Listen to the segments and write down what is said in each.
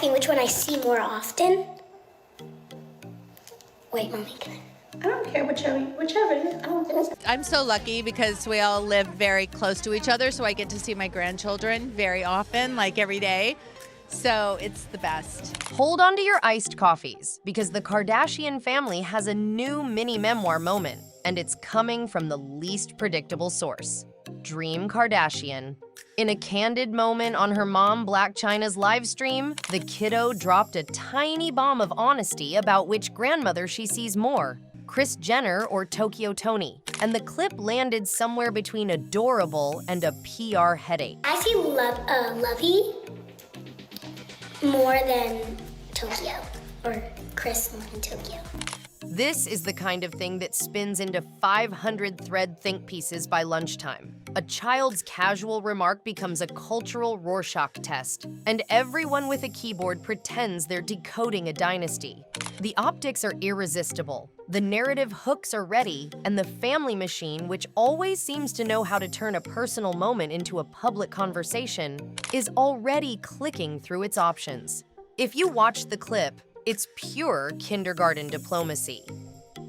asking which one I see more often. Wait, Mommy, I don't care whichever. I'm so lucky because we all live very close to each other, so I get to see my grandchildren very often, like every day. So it's the best. Hold on to your iced coffees because the Kardashian family has a new mini memoir moment, and it's coming from the least predictable source, Dream Kardashian. In a candid moment on her mom Blac Chyna's live stream, the kiddo dropped a tiny bomb of honesty about which grandmother she sees more, Kris Jenner or Tokyo Toni, and the clip landed somewhere between adorable and a PR headache. I see Lovey more than Tokyo, or Kris more than Tokyo. This is the kind of thing that spins into 500 thread think pieces by lunchtime. A child's casual remark becomes a cultural Rorschach test, and everyone with a keyboard pretends they're decoding a dynasty. The optics are irresistible, the narrative hooks are ready, and the family machine, which always seems to know how to turn a personal moment into a public conversation, is already clicking through its options. If you watch the clip, it's pure kindergarten diplomacy.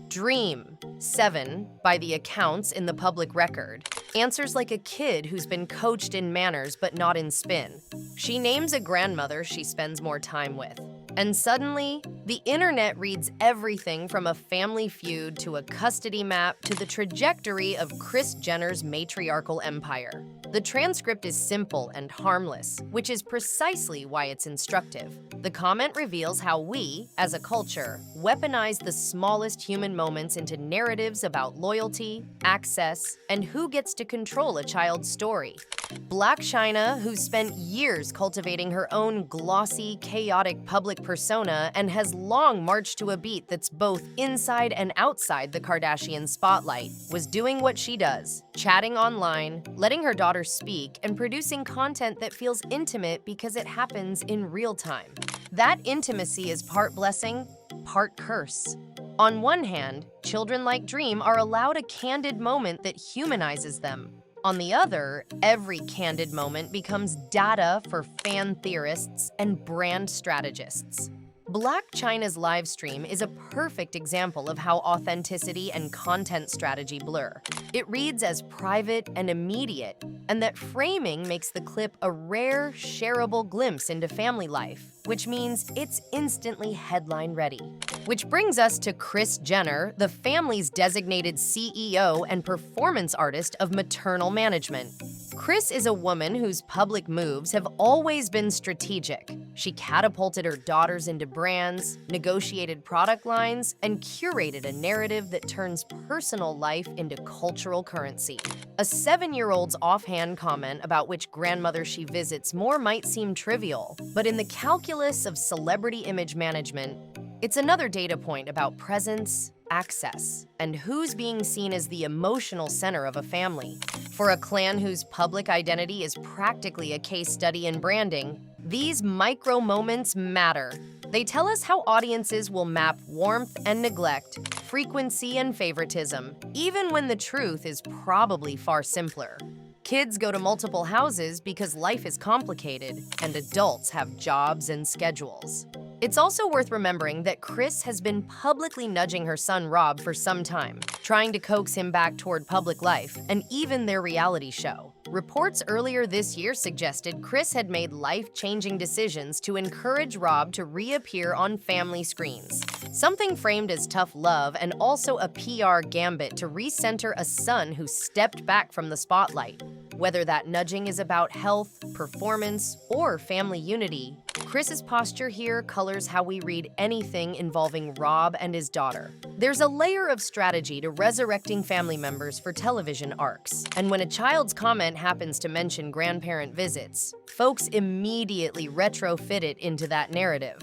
Dream, 7, by the accounts in the public record, answers like a kid who's been coached in manners but not in spin. She names a grandmother she spends more time with. And suddenly, the internet reads everything from a family feud to a custody map to the trajectory of Kris Jenner's matriarchal empire. The transcript is simple and harmless, which is precisely why it's instructive. The comment reveals how we, as a culture, weaponize the smallest human moments into narratives about loyalty, access, and who gets to control a child's story. Blac Chyna, who's spent years cultivating her own glossy, chaotic public persona and has long marched to a beat that's both inside and outside the Kardashian spotlight, was doing what she does, chatting online, letting her daughter speak, and producing content that feels intimate because it happens in real time. That intimacy is part blessing, part curse. On one hand, children like Dream are allowed a candid moment that humanizes them. On the other, every candid moment becomes data for fan theorists and brand strategists. Blac Chyna's live stream is a perfect example of how authenticity and content strategy blur. It reads as private and immediate, and that framing makes the clip a rare, shareable glimpse into family life, which means it's instantly headline ready. Which brings us to Kris Jenner, the family's designated CEO and performance artist of maternal management. Kris is a woman whose public moves have always been strategic. She catapulted her daughters into brands, negotiated product lines, and curated a narrative that turns personal life into cultural currency. A 7-year-old's offhand comment about which grandmother she visits more might seem trivial, but in the calculus of celebrity image management, it's another data point about presence, access, and who's being seen as the emotional center of a family. For a clan whose public identity is practically a case study in branding, these micro moments matter. They tell us how audiences will map warmth and neglect, frequency and favoritism, even when the truth is probably far simpler. Kids go to multiple houses because life is complicated, and adults have jobs and schedules. It's also worth remembering that Kris has been publicly nudging her son Rob for some time, trying to coax him back toward public life and even their reality show. Reports earlier this year suggested Kris had made life-changing decisions to encourage Rob to reappear on family screens, something framed as tough love and also a PR gambit to recenter a son who stepped back from the spotlight. Whether that nudging is about health, performance, or family unity, Kris's posture here colors how we read anything involving Rob and his daughter. There's a layer of strategy to resurrecting family members for television arcs, and when a child's comment happens to mention grandparent visits, folks immediately retrofit it into that narrative.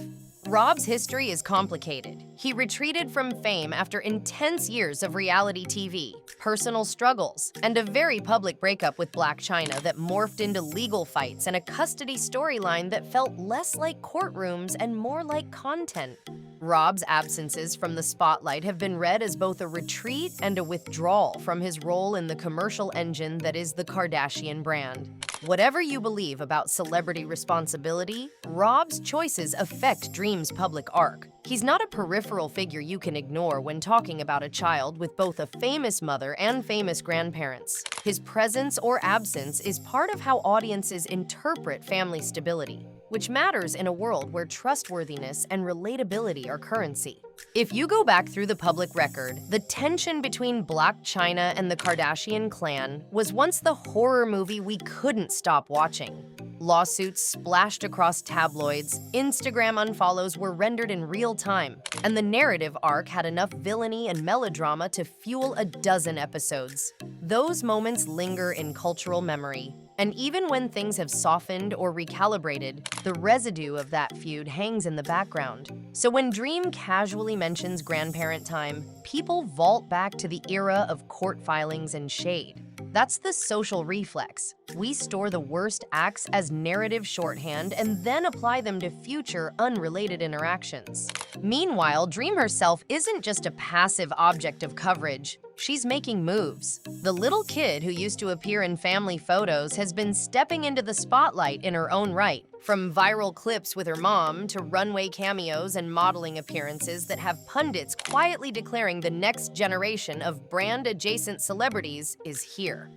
Rob's history is complicated. He retreated from fame after intense years of reality TV, personal struggles, and a very public breakup with Blac Chyna that morphed into legal fights and a custody storyline that felt less like courtrooms and more like content. Rob's absences from the spotlight have been read as both a retreat and a withdrawal from his role in the commercial engine that is the Kardashian brand. Whatever you believe about celebrity responsibility, Rob's choices affect Dream's public arc. He's not a peripheral figure you can ignore when talking about a child with both a famous mother and famous grandparents. His presence or absence is part of how audiences interpret family stability, which matters in a world where trustworthiness and relatability are currency. If you go back through the public record, the tension between Blac Chyna and the Kardashian clan was once the horror movie we couldn't stop watching. Lawsuits splashed across tabloids, Instagram unfollows were rendered in real time, and the narrative arc had enough villainy and melodrama to fuel a dozen episodes. Those moments linger in cultural memory, and even when things have softened or recalibrated, the residue of that feud hangs in the background. So when Dream casually mentions grandparent time, people vault back to the era of court filings and shade. That's the social reflex. We store the worst acts as narrative shorthand and then apply them to future unrelated interactions. Meanwhile, Dream herself isn't just a passive object of coverage. She's making moves. The little kid who used to appear in family photos has been stepping into the spotlight in her own right. From viral clips with her mom to runway cameos and modeling appearances that have pundits quietly declaring the next generation of brand-adjacent celebrities is here.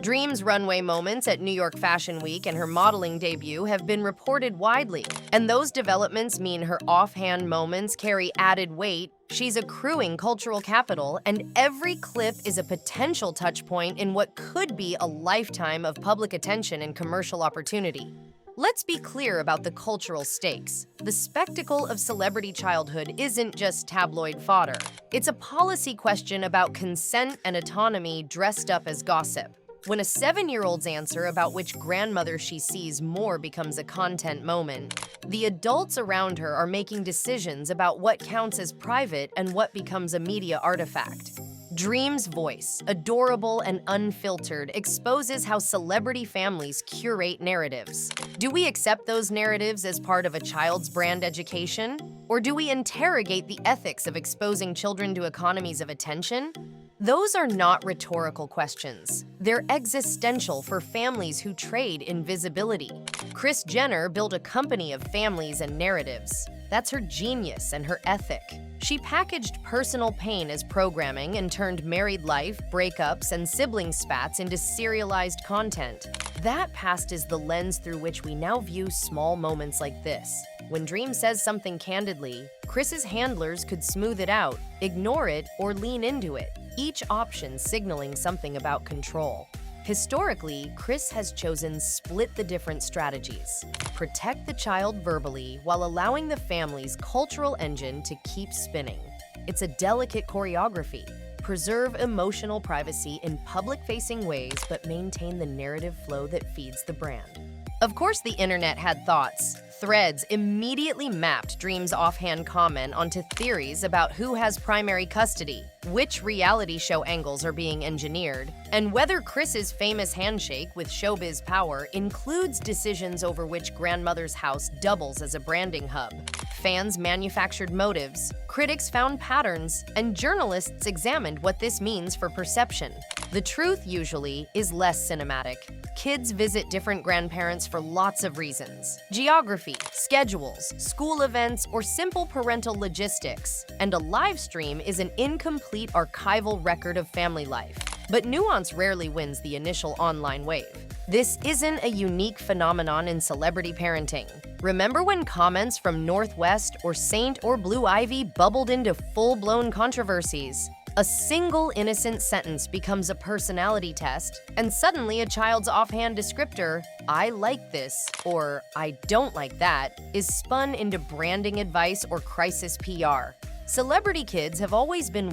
Dream's runway moments at New York Fashion Week and her modeling debut have been reported widely, and those developments mean her offhand moments carry added weight. She's accruing cultural capital, and every clip is a potential touchpoint in what could be a lifetime of public attention and commercial opportunity. Let's be clear about the cultural stakes. The spectacle of celebrity childhood isn't just tabloid fodder. It's a policy question about consent and autonomy dressed up as gossip. When a 7-year-old's answer about which grandmother she sees more becomes a content moment, the adults around her are making decisions about what counts as private and what becomes a media artifact. Dream's voice, adorable and unfiltered, exposes how celebrity families curate narratives. Do we accept those narratives as part of a child's brand education? Or do we interrogate the ethics of exposing children to economies of attention? Those are not rhetorical questions. They're existential for families who trade in visibility. Kris Jenner built a company of families and narratives. That's her genius and her ethic. She packaged personal pain as programming and turned married life, breakups, and sibling spats into serialized content. That past is the lens through which we now view small moments like this. When Dream says something candidly, Kris's handlers could smooth it out, ignore it, or lean into it, each option signaling something about control. Historically, Kris has chosen split-the-difference strategies. Protect the child verbally while allowing the family's cultural engine to keep spinning. It's a delicate choreography. Preserve emotional privacy in public-facing ways, but maintain the narrative flow that feeds the brand. Of course, the internet had thoughts. Threads immediately mapped Dream's offhand comment onto theories about who has primary custody, which reality show angles are being engineered, and whether Kris's famous handshake with showbiz power includes decisions over which grandmother's house doubles as a branding hub. Fans manufactured motives, critics found patterns, and journalists examined what this means for perception. The truth usually is less cinematic. Kids visit different grandparents for lots of reasons: geography, schedules, school events, or simple parental logistics. And a live stream is an incomplete archival record of family life. But nuance rarely wins the initial online wave. This isn't a unique phenomenon in celebrity parenting. Remember when comments from Northwest or Saint or Blue Ivy bubbled into full-blown controversies? A single innocent sentence becomes a personality test, and suddenly a child's offhand descriptor, "I like this," or "I don't like that," is spun into branding advice or crisis PR. Celebrity kids have always been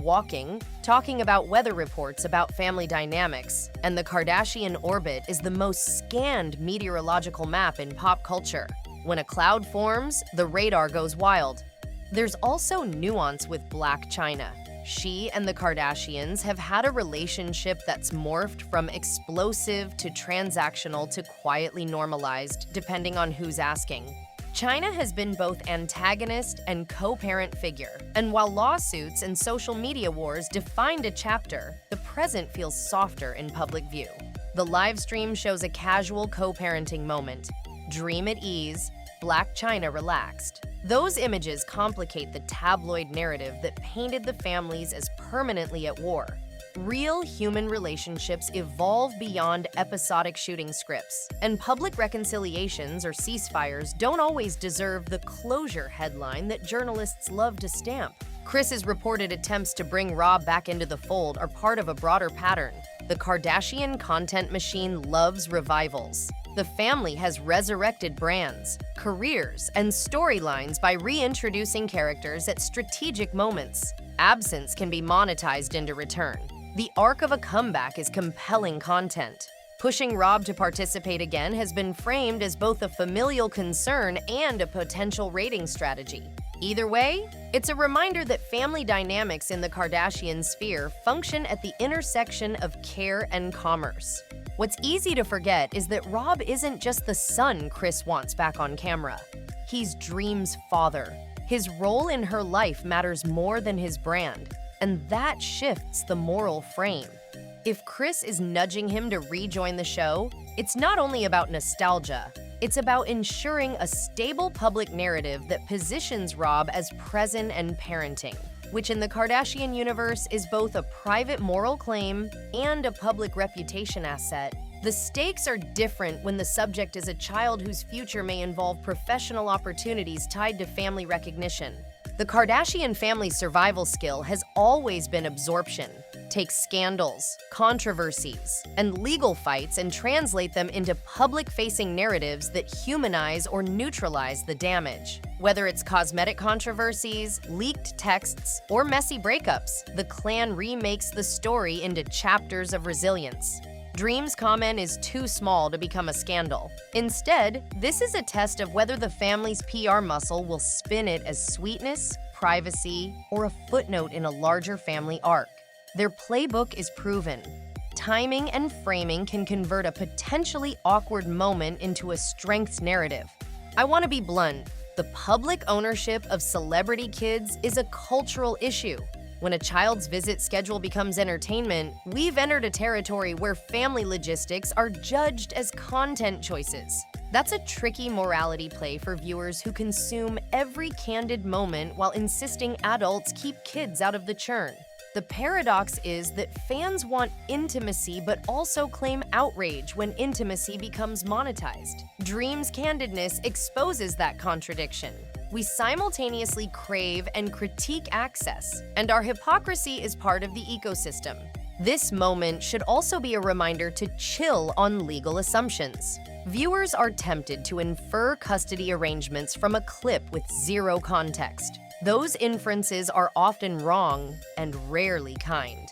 talking about weather reports about family dynamics, and the Kardashian orbit is the most scanned meteorological map in pop culture. When a cloud forms, the radar goes wild. There's also nuance with Blac Chyna. She and the Kardashians have had a relationship that's morphed from explosive to transactional to quietly normalized, depending on who's asking. Chyna has been both antagonist and co-parent figure, and while lawsuits and social media wars defined a chapter, the present feels softer in public view. The live stream shows a casual co-parenting moment. Dream at ease, Black China relaxed. Those images complicate the tabloid narrative that painted the families as permanently at war. Real human relationships evolve beyond episodic shooting scripts, and public reconciliations or ceasefires don't always deserve the closure headline that journalists love to stamp. Kris's reported attempts to bring Rob back into the fold are part of a broader pattern. The Kardashian content machine loves revivals. The family has resurrected brands, careers, and storylines by reintroducing characters at strategic moments. Absence can be monetized into return. The arc of a comeback is compelling content. Pushing Rob to participate again has been framed as both a familial concern and a potential rating strategy. Either way, it's a reminder that family dynamics in the Kardashian sphere function at the intersection of care and commerce. What's easy to forget is that Rob isn't just the son Kris wants back on camera. He's Dream's father. His role in her life matters more than his brand, and that shifts the moral frame. If Kris is nudging him to rejoin the show, it's not only about nostalgia. It's about ensuring a stable public narrative that positions Rob as present and parenting, which in the Kardashian universe is both a private moral claim and a public reputation asset. The stakes are different when the subject is a child whose future may involve professional opportunities tied to family recognition. The Kardashian family's survival skill has always been absorption. Take scandals, controversies, and legal fights and translate them into public-facing narratives that humanize or neutralize the damage. Whether it's cosmetic controversies, leaked texts, or messy breakups, the clan remakes the story into chapters of resilience. Dream's comment is too small to become a scandal. Instead, this is a test of whether the family's PR muscle will spin it as sweetness, privacy, or a footnote in a larger family arc. Their playbook is proven. Timing and framing can convert a potentially awkward moment into a strengths narrative. I want to be blunt. The public ownership of celebrity kids is a cultural issue. When a child's visit schedule becomes entertainment, we've entered a territory where family logistics are judged as content choices. That's a tricky morality play for viewers who consume every candid moment while insisting adults keep kids out of the churn. The paradox is that fans want intimacy but also claim outrage when intimacy becomes monetized. Dream's candidness exposes that contradiction. We simultaneously crave and critique access, and our hypocrisy is part of the ecosystem. This moment should also be a reminder to chill on legal assumptions. Viewers are tempted to infer custody arrangements from a clip with zero context. Those inferences are often wrong and rarely kind.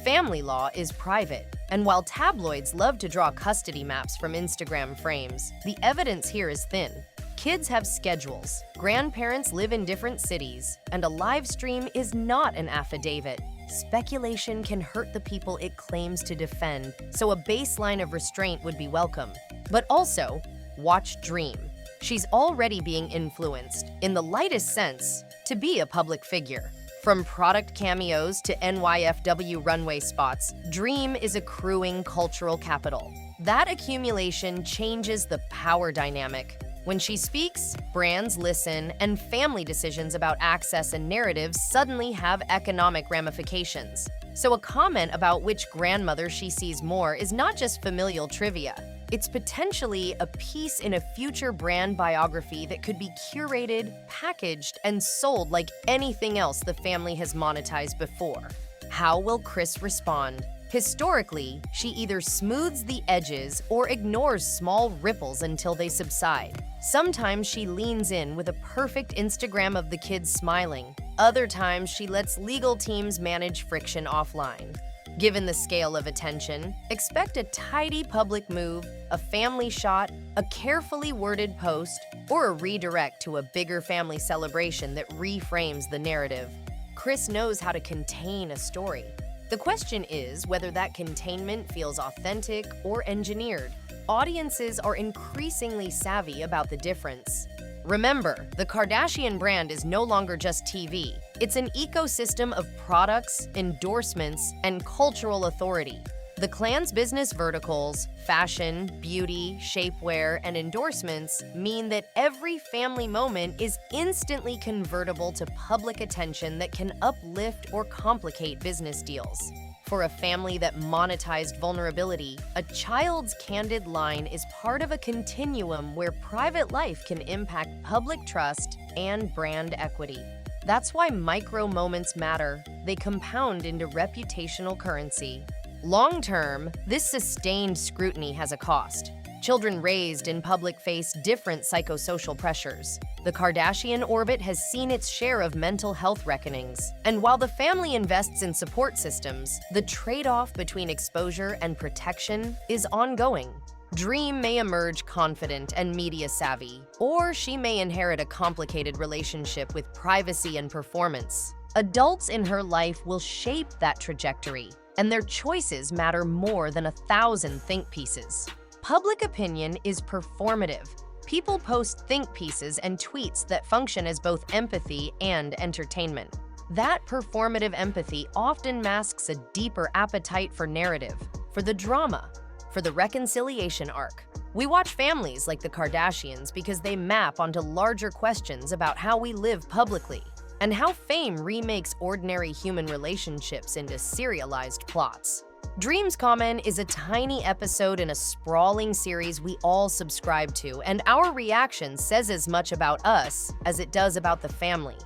Family law is private, and while tabloids love to draw custody maps from Instagram frames, the evidence here is thin. Kids have schedules, grandparents live in different cities, and a live stream is not an affidavit. Speculation can hurt the people it claims to defend, so a baseline of restraint would be welcome. But also, watch Dream. She's already being influenced, in the lightest sense, to be a public figure. From product cameos to NYFW runway spots, Dream is accruing cultural capital. That accumulation changes the power dynamic. When she speaks, brands listen, and family decisions about access and narratives suddenly have economic ramifications. So a comment about which grandmother she sees more is not just familial trivia. It's potentially a piece in a future brand biography that could be curated, packaged, and sold like anything else the family has monetized before. How will Kris respond? Historically, she either smooths the edges or ignores small ripples until they subside. Sometimes she leans in with a perfect Instagram of the kids smiling. Other times, she lets legal teams manage friction offline. Given the scale of attention, expect a tidy public move, a family shot, a carefully worded post, or a redirect to a bigger family celebration that reframes the narrative. Kris knows how to contain a story. The question is whether that containment feels authentic or engineered. Audiences are increasingly savvy about the difference. Remember, the Kardashian brand is no longer just TV. It's an ecosystem of products, endorsements, and cultural authority. The clan's business verticals, fashion, beauty, shapewear, and endorsements mean that every family moment is instantly convertible to public attention that can uplift or complicate business deals. For a family that monetized vulnerability, a child's candid line is part of a continuum where private life can impact public trust and brand equity. That's why micro moments matter. They compound into reputational currency. Long-term, this sustained scrutiny has a cost. Children raised in public face different psychosocial pressures. The Kardashian orbit has seen its share of mental health reckonings. And while the family invests in support systems, the trade-off between exposure and protection is ongoing. Dream may emerge confident and media-savvy, or she may inherit a complicated relationship with privacy and performance. Adults in her life will shape that trajectory, and their choices matter more than 1,000 think pieces. Public opinion is performative. People post think pieces and tweets that function as both empathy and entertainment. That performative empathy often masks a deeper appetite for narrative, for the drama, for the reconciliation arc. We watch families like the Kardashians because they map onto larger questions about how we live publicly and how fame remakes ordinary human relationships into serialized plots. Dreams Common is a tiny episode in a sprawling series we all subscribe to, and our reaction says as much about us as it does about the family.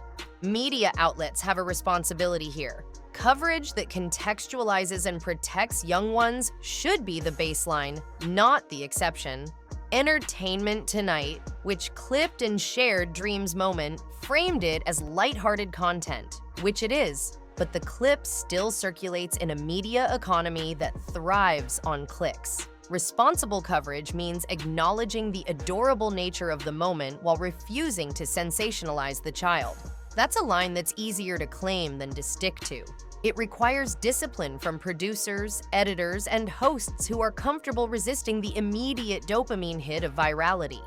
Media outlets have a responsibility here. Coverage that contextualizes and protects young ones should be the baseline, not the exception. Entertainment Tonight, which clipped and shared Dreams Moment, framed it as lighthearted content, which it is, but the clip still circulates in a media economy that thrives on clicks. Responsible coverage means acknowledging the adorable nature of the moment while refusing to sensationalize the child. That's a line that's easier to claim than to stick to. It requires discipline from producers, editors, and hosts who are comfortable resisting the immediate dopamine hit of virality.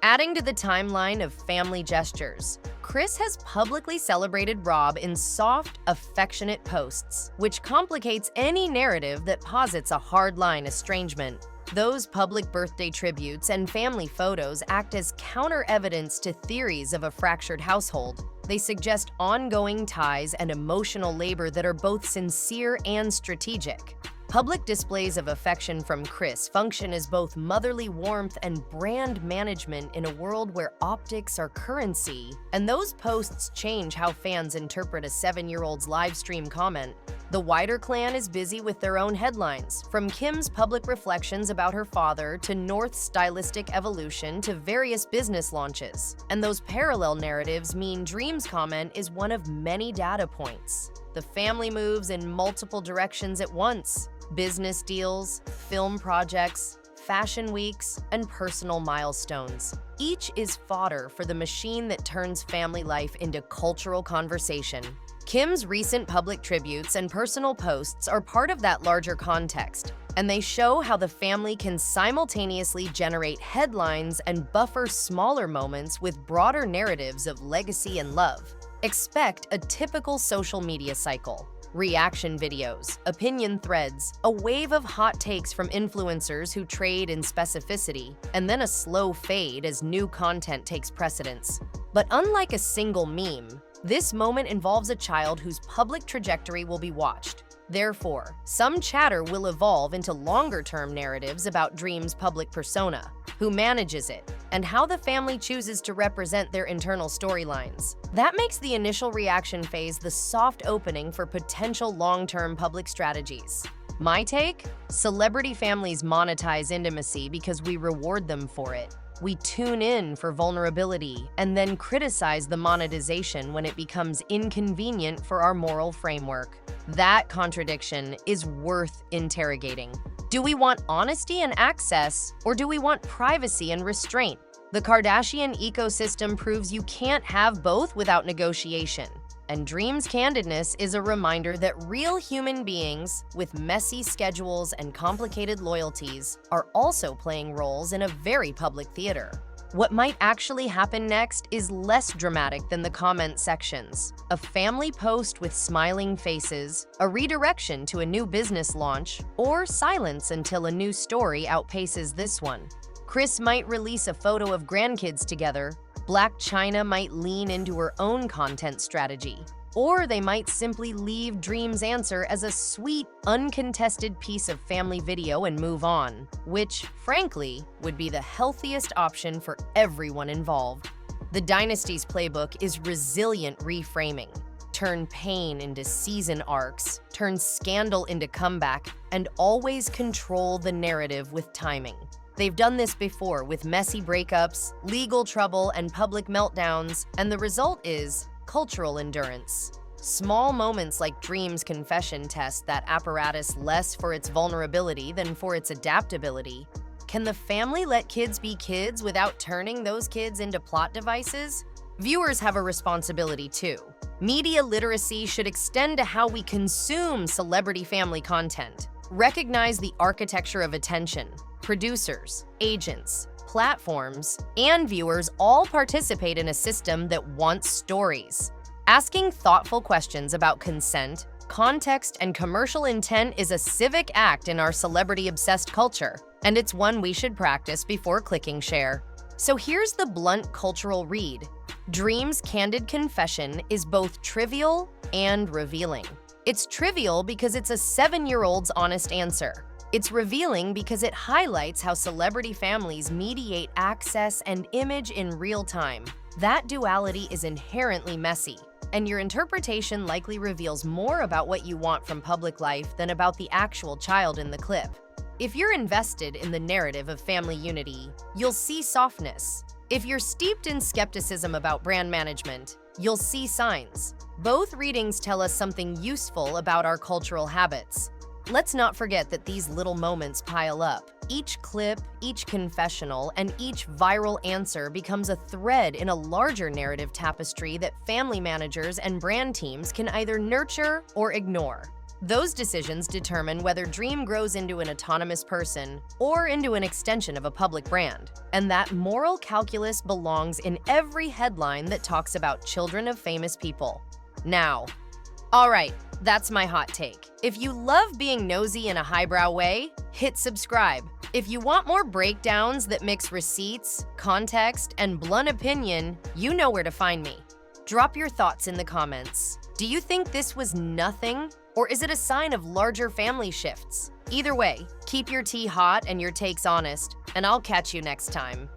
Adding to the timeline of family gestures, Kris has publicly celebrated Rob in soft, affectionate posts, which complicates any narrative that posits a hardline estrangement. Those public birthday tributes and family photos act as counter-evidence to theories of a fractured household. They suggest ongoing ties and emotional labor that are both sincere and strategic. Public displays of affection from Kris function as both motherly warmth and brand management in a world where optics are currency, and those posts change how fans interpret a 7-year-old's live stream comment. The wider clan is busy with their own headlines, from Kim's public reflections about her father to North's stylistic evolution to various business launches. And those parallel narratives mean Dreams Comment is one of many data points. The family moves in multiple directions at once: business deals, film projects, fashion weeks, and personal milestones. Each is fodder for the machine that turns family life into cultural conversation. Kim's recent public tributes and personal posts are part of that larger context, and they show how the family can simultaneously generate headlines and buffer smaller moments with broader narratives of legacy and love. Expect a typical social media cycle: reaction videos, opinion threads, a wave of hot takes from influencers who trade in specificity, and then a slow fade as new content takes precedence. But unlike a single meme, this moment involves a child whose public trajectory will be watched. Therefore, some chatter will evolve into longer-term narratives about Dream's public persona, who manages it, and how the family chooses to represent their internal storylines. That makes the initial reaction phase the soft opening for potential long-term public strategies. My take? Celebrity families monetize intimacy because we reward them for it. We tune in for vulnerability and then criticize the monetization when it becomes inconvenient for our moral framework. That contradiction is worth interrogating. Do we want honesty and access, or do we want privacy and restraint? The Kardashian ecosystem proves you can't have both without negotiation. And Dream's candidness is a reminder that real human beings with messy schedules and complicated loyalties are also playing roles in a very public theater. What might actually happen next is less dramatic than the comment sections. A family post with smiling faces, a redirection to a new business launch, or silence until a new story outpaces this one. Kris might release a photo of grandkids together, Black China might lean into her own content strategy, or they might simply leave Dream's answer as a sweet, uncontested piece of family video and move on, which, frankly, would be the healthiest option for everyone involved. The Dynasty's playbook is resilient reframing. Turn pain into season arcs, turn scandal into comeback, and always control the narrative with timing. They've done this before with messy breakups, legal trouble, and public meltdowns, and the result is cultural endurance. Small moments like Dream's confession test that apparatus less for its vulnerability than for its adaptability. Can the family let kids be kids without turning those kids into plot devices? Viewers have a responsibility too. Media literacy should extend to how we consume celebrity family content. Recognize the architecture of attention. Producers, agents, platforms, and viewers all participate in a system that wants stories. Asking thoughtful questions about consent, context, and commercial intent is a civic act in our celebrity-obsessed culture, and it's one we should practice before clicking share. So here's the blunt cultural read. Dream's candid confession is both trivial and revealing. It's trivial because it's a 7-year-old's honest answer. It's revealing because it highlights how celebrity families mediate access and image in real time. That duality is inherently messy, and your interpretation likely reveals more about what you want from public life than about the actual child in the clip. If you're invested in the narrative of family unity, you'll see softness. If you're steeped in skepticism about brand management, you'll see signs. Both readings tell us something useful about our cultural habits. Let's not forget that these little moments pile up. Each clip, each confessional, and each viral answer becomes a thread in a larger narrative tapestry that family managers and brand teams can either nurture or ignore. Those decisions determine whether Dream grows into an autonomous person or into an extension of a public brand. And that moral calculus belongs in every headline that talks about children of famous people. Now, all right, that's my hot take. If you love being nosy in a highbrow way, hit subscribe. If you want more breakdowns that mix receipts, context, and blunt opinion, you know where to find me. Drop your thoughts in the comments. Do you think this was nothing, or is it a sign of larger family shifts? Either way, keep your tea hot and your takes honest, and I'll catch you next time.